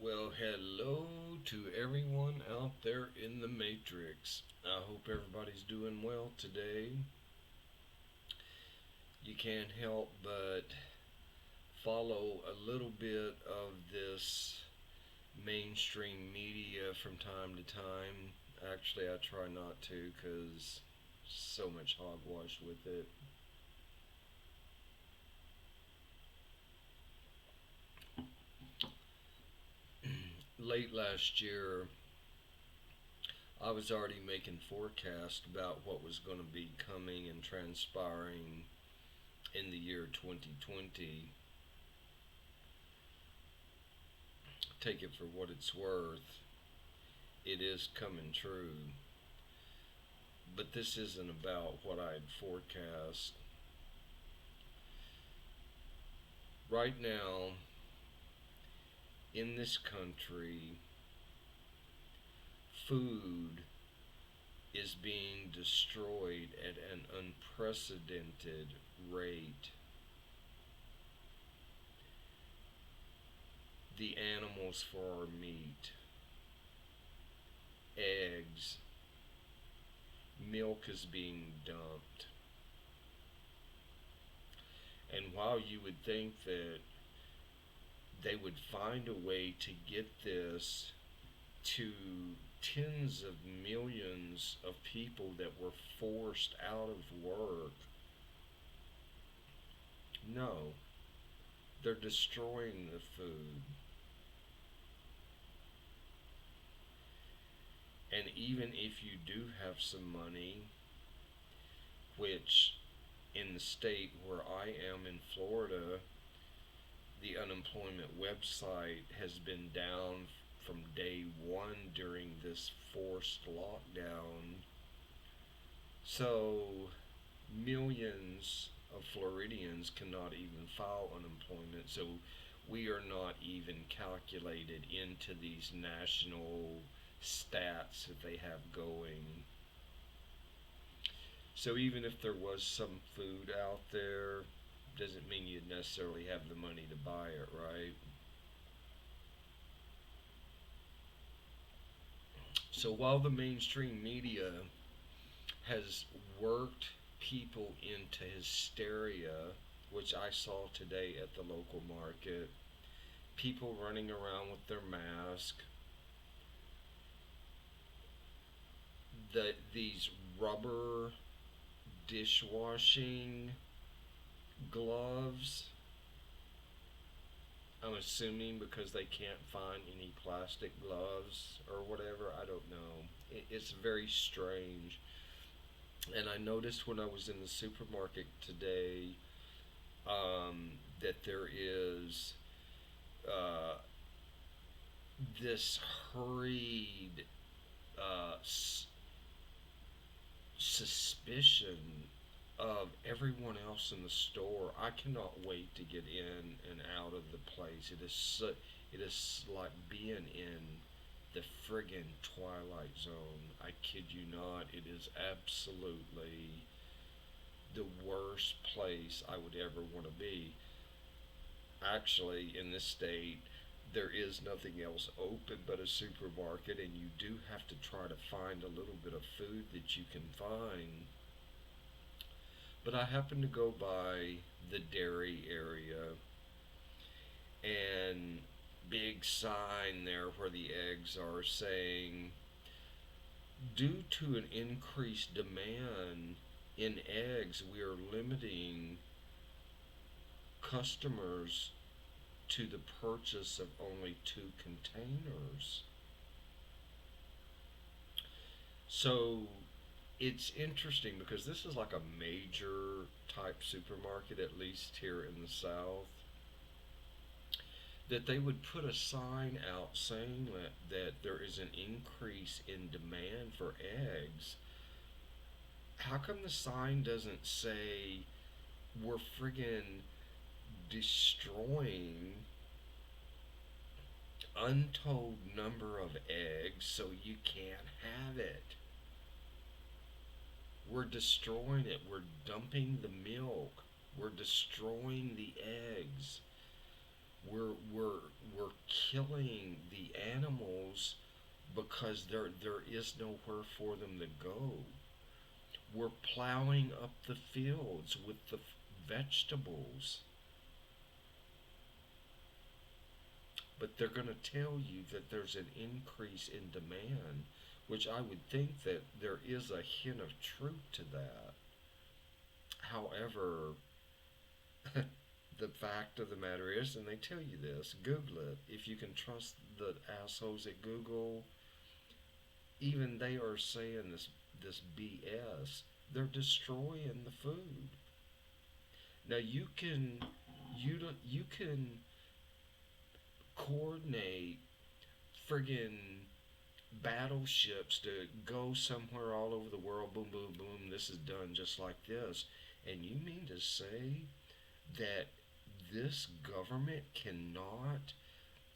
Well, hello to everyone out there in the Matrix. I hope everybody's doing well today. You can't help but follow a little bit of this mainstream media from time to time. Actually, I try not to because so much hogwash with it. Late last year, I was already making forecasts about what was going to be coming and transpiring in the year 2020. Take it for what it's worth. It is coming true. But this isn't about what I had forecast. Right now, in this country, food is being destroyed at an unprecedented rate. The animals for our meat, eggs, milk is being dumped. And while you would think that they would find a way to get this to tens of millions of people that were forced out of work, no, they're destroying the food. And even if you do have some money, which in the state where I am in Florida, the unemployment website has been down from day one during this forced lockdown. So millions of Floridians cannot even file unemployment. So we are not even calculated into these national stats that they have going. So even if there was some food out there, doesn't mean you'd necessarily have the money to buy it, right? So while the mainstream media has worked people into hysteria, which I saw today at the local market, people running around with their mask, these rubber dishwashing gloves. I'm assuming because they can't find any plastic gloves or whatever. I don't know. It's very strange. And I noticed when I was in the supermarket today that there is uh, this hurried s- suspicion of everyone else in the store. I cannot wait to get in and out of the place. It is like being in the friggin' Twilight Zone. I kid you not. It is absolutely the worst place I would ever want to be. Actually, in this state, there is nothing else open but a supermarket, and you do have to try to find a little bit of food that you can find. But I happened to go by the dairy area, and big sign there where the eggs are saying, due to an increased demand in eggs, we are limiting customers to the purchase of only 2 containers. So it's interesting because this is like a major type supermarket, at least here in the South, that they would put a sign out saying that there is an increase in demand for eggs. How come the sign doesn't say we're friggin' destroying untold number of eggs so you can't have it? We're destroying it. We're dumping the milk. We're destroying the eggs. We're killing the animals because there is nowhere for them to go. We're plowing up the fields with the vegetables, but they're going to tell you that there's an increase in demand, which I would think that there is a hint of truth to that. However, the fact of the matter is, and they tell you this, Google it. If you can trust the assholes at Google, even they are saying this BS. They're destroying the food. Now you can coordinate friggin' battleships to go somewhere all over the world. Boom, boom, boom. This is done just like this. And you mean to say that this government cannot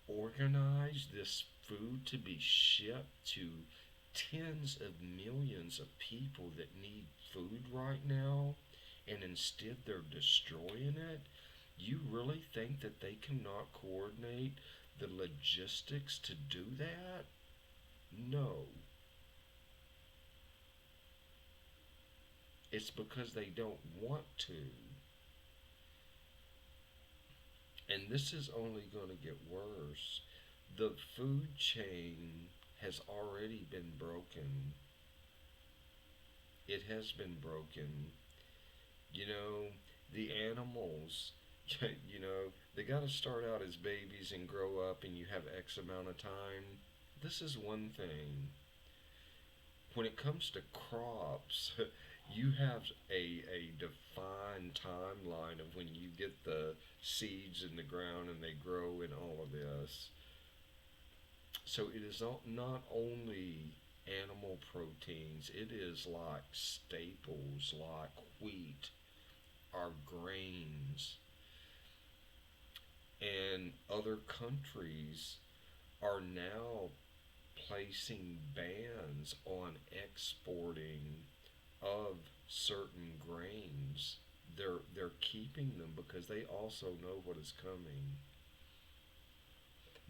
organize this food to be shipped to tens of millions of people that need food right now, and instead they're destroying it? You really think that they cannot coordinate the logistics to do that? No. It's because they don't want to. And this is only going to get worse. The food chain has already been broken. It has been broken. You know, the animals, they got to start out as babies and grow up, and you have X amount of time. This is one thing. When it comes to crops, you have a defined timeline of when you get the seeds in the ground and they grow and all of this. So it is not only animal proteins, it is like staples like wheat, our grains, and other countries are now placing bans on exporting of certain grains. They're keeping them because they also know what is coming.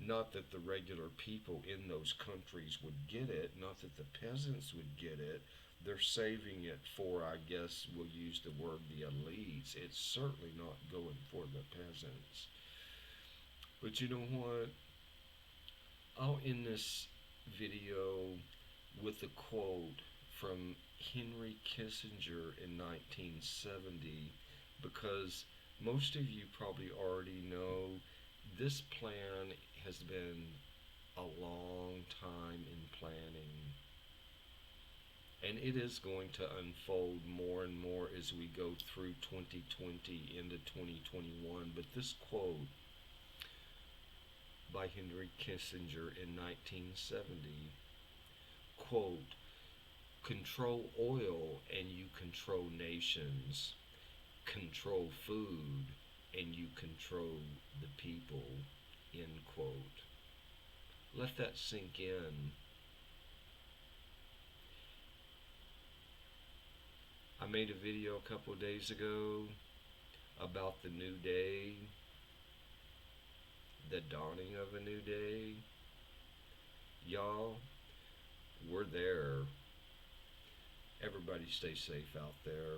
Not that the regular people in those countries would get it, not that the peasants would get it. They're saving it for, I guess we'll use the word, the elites. It's certainly not going for the peasants. But you know what? I'll end this video with a quote from Henry Kissinger in 1970, because most of you probably already know this plan has been a long time in planning. And it is going to unfold more and more as we go through 2020 into 2021. But this quote by Henry Kissinger in 1970, quote, "Control oil and you control nations. Control food and you control the people," end quote. Let that sink in. I made a video a couple of days ago about the new day, the dawning of a new day. Y'all, we're there. Everybody stay safe out there.